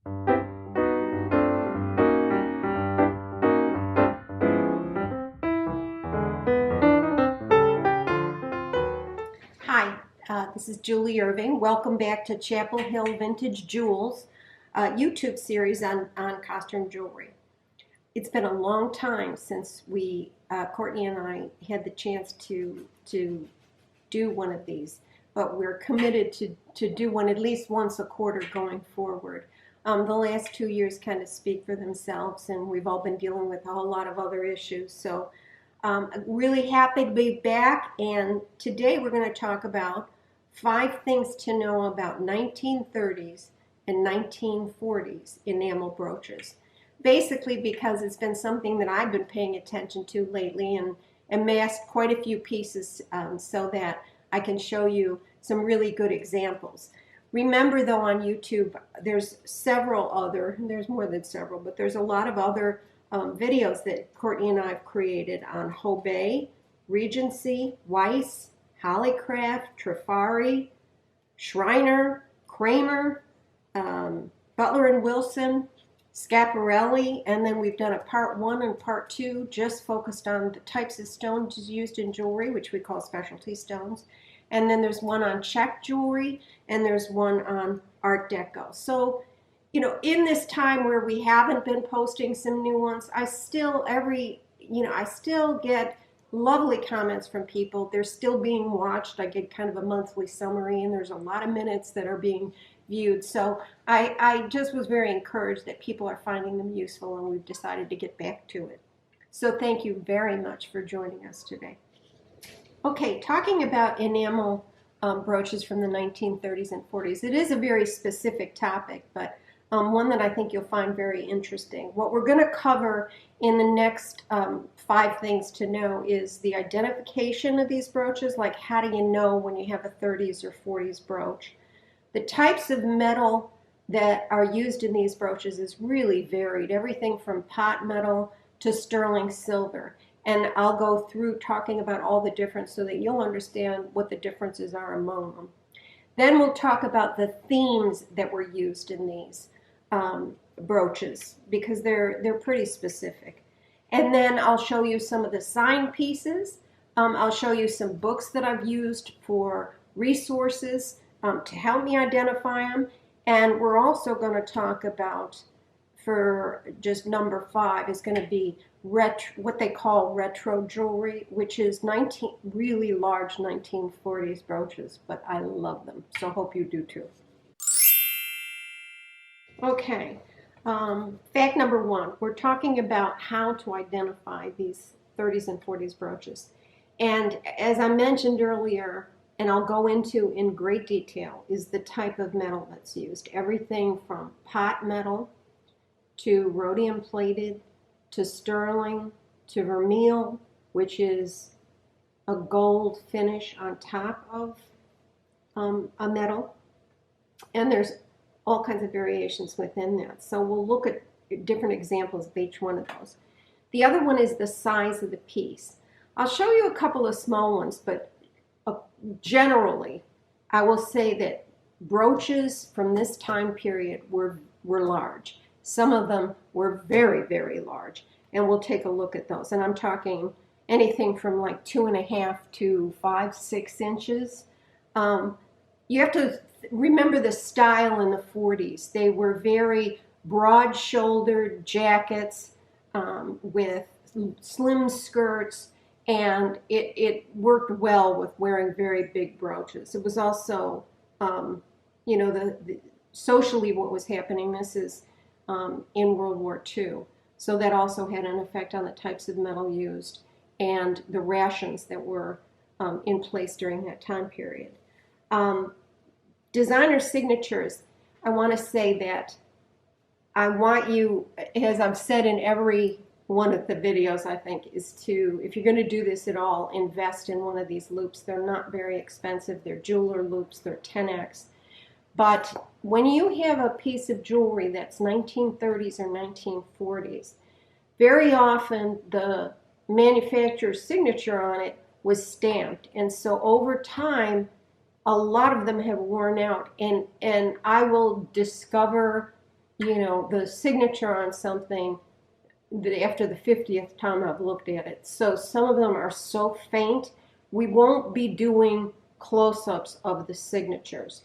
Hi, this is Julie Irving. Welcome back to Chapel Hill Vintage Jewels YouTube series on costume jewelry. It's been a long time since Courtney and I, had the chance to do one of these, but we're committed to do one at least once a quarter going forward. The last 2 years kind of speak for themselves, and we've all been dealing with a whole lot of other issues. So really happy to be back, and today we're going to talk about 5 things to know about 1930s and 1940s enamel brooches. Basically because it's been something that I've been paying attention to lately and amassed quite a few pieces so that I can show you some really good examples. Remember though, on YouTube there's more than several, but there's a lot of other videos that Courtney and I have created on Hobey, Regency, Weiss, Hollycraft, Trifari, Schreiner, Kramer, Butler and Wilson, Schiaparelli, and then we've done a part 1 and part 2 just focused on the types of stones used in jewelry, which we call specialty stones. And then there's one on Czech jewelry, and there's one on Art Deco. So, you know, in this time where we haven't been posting some new ones, I still get lovely comments from people. They're still being watched. I get kind of a monthly summary, and there's a lot of minutes that are being viewed. So I just was very encouraged that people are finding them useful, and we've decided to get back to it. So thank you very much for joining us today. Okay, talking about enamel brooches from the 1930s and 40s. It is a very specific topic, but one that I think you'll find very interesting. What we're going to cover in the next 5 things to know is the identification of these brooches, like how do you know when you have a 30s or 40s brooch. The types of metal that are used in these brooches is really varied, everything from pot metal to sterling silver. And I'll go through talking about all the difference so that you'll understand what the differences are among them. Then we'll talk about the themes that were used in these brooches, because they're pretty specific. And then I'll show you some of the sign pieces. I'll show you some books that I've used for resources to help me identify them. And we're also going to talk about, for just number 5, is going to be what they call retro jewelry, which is really large 1940s brooches, but I love them, so I hope you do too. Okay, fact number 1, we're talking about how to identify these 30s and 40s brooches. And as I mentioned earlier, and I'll go into in great detail, is the type of metal that's used. Everything from pot metal to rhodium plated to sterling to vermeil, which is a gold finish on top of a metal. And there's all kinds of variations within that. So we'll look at different examples of each one of those. The other one is the size of the piece. I'll show you a couple of small ones, but generally, I will say that brooches from this time period were large. Some of them were very, very large, and we'll take a look at those. And I'm talking anything from like 2.5 to 5, 6 inches. You have to remember the style in the 40s. They were very broad-shouldered jackets with slim skirts, and it worked well with wearing very big brooches. It was also, you know, socially what was happening. This is in World War II. So that also had an effect on the types of metal used and the rations that were in place during that time period. Designer signatures, I want to say that I want you, as I've said in every one of the videos, I think, is to, if you're going to do this at all, invest in one of these loops. They're not very expensive. They're jeweler loops. They're 10x. But when you have a piece of jewelry that's 1930s or 1940s, very often the manufacturer's signature on it was stamped. And so over time, a lot of them have worn out. And I will discover the signature on something after the 50th time I've looked at it. So some of them are so faint, we won't be doing close-ups of the signatures.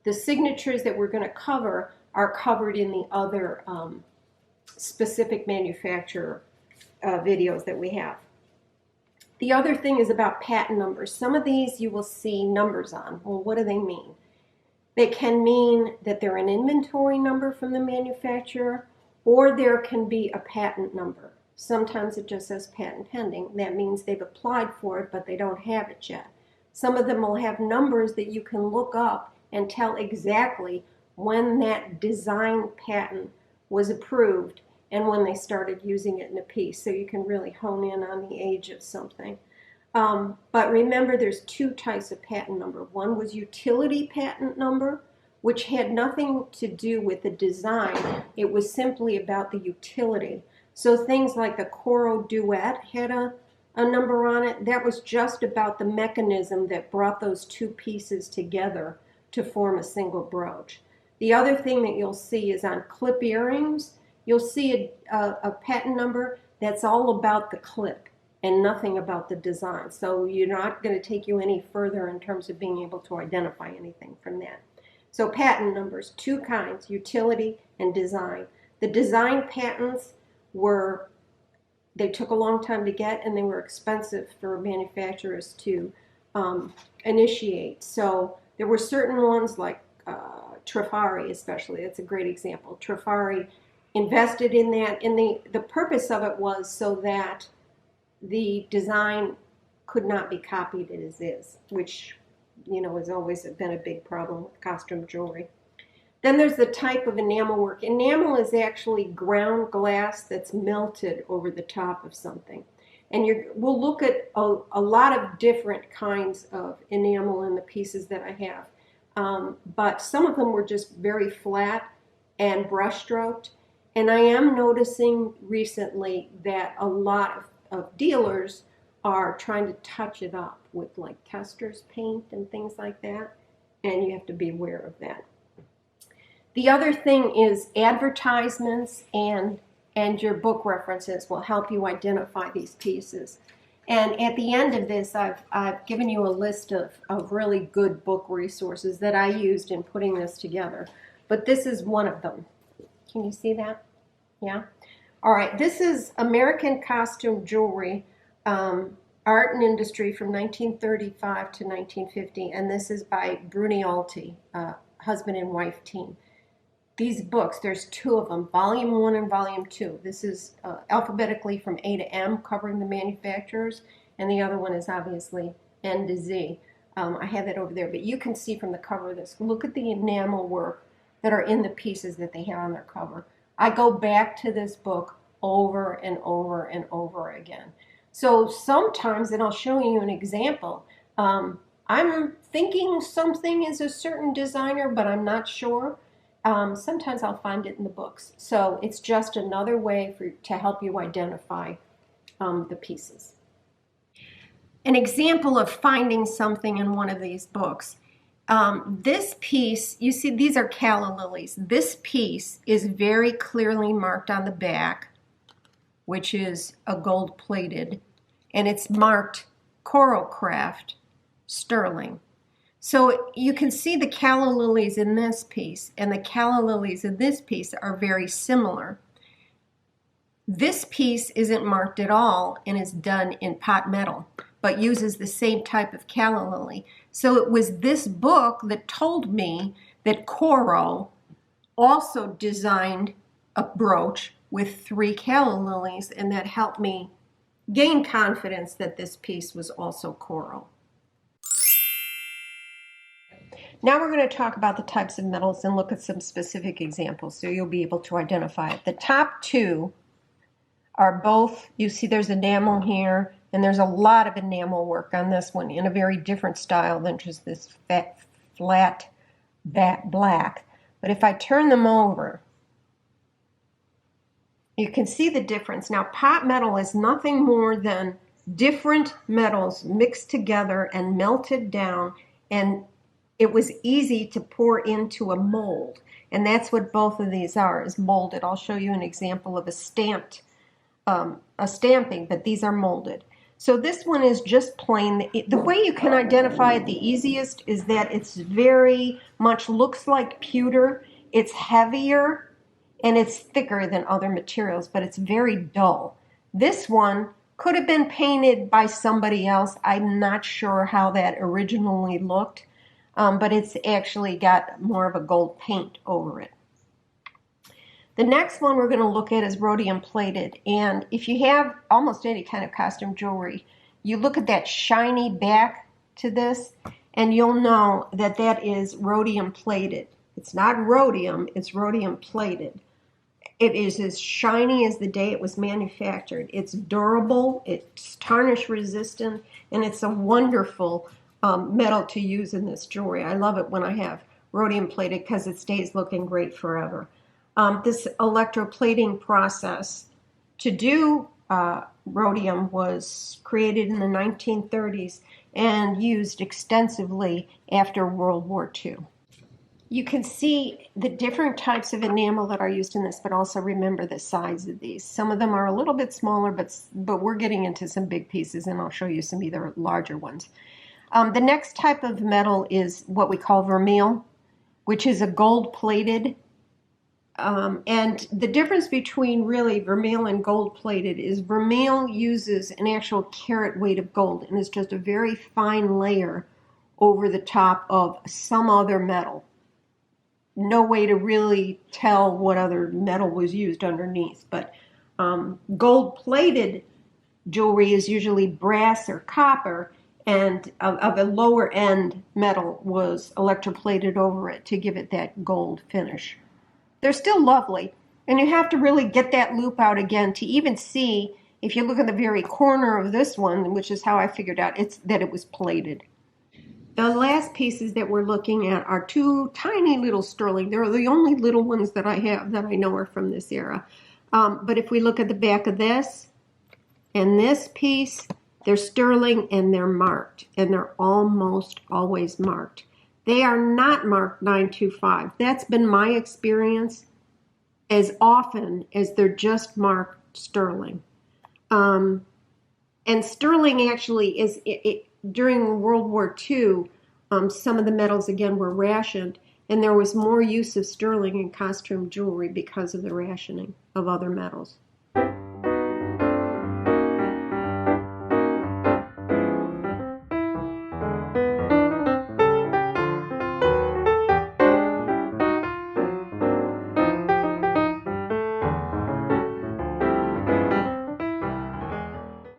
The signatures that we're going to cover are covered in the other specific manufacturer videos that we have. The other thing is about patent numbers. Some of these you will see numbers on. Well, what do they mean? They can mean that they're an inventory number from the manufacturer, or there can be a patent number. Sometimes it just says patent pending. That means they've applied for it, but they don't have it yet. Some of them will have numbers that you can look up and tell exactly when that design patent was approved and when they started using it in a piece. So you can really hone in on the age of something. But remember, there's two types of patent number. One was utility patent number, which had nothing to do with the design. It was simply about the utility. So things like the Coro Duet had a number on it. That was just about the mechanism that brought those two pieces together to form a single brooch. The other thing that you'll see is on clip earrings, you'll see a patent number that's all about the clip and nothing about the design. So you're not going to take you any further in terms of being able to identify anything from that. So patent numbers, two kinds, utility and design. The design patents they took a long time to get, and they were expensive for manufacturers to initiate. So there were certain ones like Trifari especially, that's a great example. Trifari invested in that, and the purpose of it was so that the design could not be copied as is, which has always been a big problem with costume jewelry. Then there's the type of enamel work. Enamel is actually ground glass that's melted over the top of something. And we'll look at a lot of different kinds of enamel in the pieces that I have. But some of them were just very flat and brush stroked. And I am noticing recently that a lot of dealers are trying to touch it up with like Kester's paint and things like that. And you have to be aware of that. The other thing is advertisements and your book references will help you identify these pieces. And at the end of this, I've given you a list of really good book resources that I used in putting this together. But this is one of them. Can you see that? Yeah? All right, this is American Costume Jewelry, Art and Industry from 1935 to 1950. And this is by Brunialti, husband and wife team. These books, there's two of them, Volume 1 and Volume 2. This is alphabetically from A to M, covering the manufacturers, and the other one is obviously N to Z. I have that over there, but you can see from the cover of this, look at the enamel work that are in the pieces that they have on their cover. I go back to this book over and over and over again. So sometimes, and I'll show you an example, I'm thinking something is a certain designer, but I'm not sure. Sometimes I'll find it in the books. So it's just another way to help you identify the pieces. An example of finding something in one of these books. This piece, you see these are calla lilies. This piece is very clearly marked on the back, which is a gold plated, and it's marked Coral Craft Sterling. So you can see the calla lilies in this piece and the calla lilies in this piece are very similar. This piece isn't marked at all and is done in pot metal, but uses the same type of calla lily. So it was this book that told me that Coro also designed a brooch with 3 calla lilies, and that helped me gain confidence that this piece was also Coro. Now we're going to talk about the types of metals and look at some specific examples so you'll be able to identify it. The top two are both, you see there's enamel here, and there's a lot of enamel work on this one in a very different style than just this flat black. But if I turn them over, you can see the difference. Now, pot metal is nothing more than different metals mixed together and melted down, and it was easy to pour into a mold. And that's what both of these are, is molded. I'll show you an example of a stamping, but these are molded. So this one is just plain. The way you can identify it the easiest is that it's very much looks like pewter. It's heavier and it's thicker than other materials, but it's very dull. This one could have been painted by somebody else. I'm not sure how that originally looked, but it's actually got more of a gold paint over it. The next one we're going to look at is rhodium plated. And if you have almost any kind of costume jewelry, you look at that shiny back to this, and you'll know that that is rhodium plated. It's not rhodium, it's rhodium plated. It is as shiny as the day it was manufactured. It's durable, it's tarnish resistant, and it's a wonderful metal to use in this jewelry. I love it when I have rhodium plated because it stays looking great forever. This electroplating process to do rhodium was created in the 1930s and used extensively after World War II. You can see the different types of enamel that are used in this, but also remember the size of these. Some of them are a little bit smaller, but we're getting into some big pieces, and I'll show you some either larger ones. The next type of metal is what we call vermeil, which is a gold-plated. And the difference between really vermeil and gold-plated is vermeil uses an actual carat weight of gold and is just a very fine layer over the top of some other metal. No way to really tell what other metal was used underneath, but gold-plated jewelry is usually brass or copper, and of a lower end metal was electroplated over it to give it that gold finish. They're still lovely, and you have to really get that loop out again to even see, if you look at the very corner of this one, which is how I figured out that it was plated. The last pieces that we're looking at are two tiny little sterling. They're the only little ones that I have that I know are from this era. But if we look at the back of this and this piece, they're sterling and they're marked, and they're almost always marked. They are not marked 925. That's been my experience as often as they're just marked sterling. And sterling actually is, during World War II, some of the metals again were rationed, and there was more use of sterling in costume jewelry because of the rationing of other metals.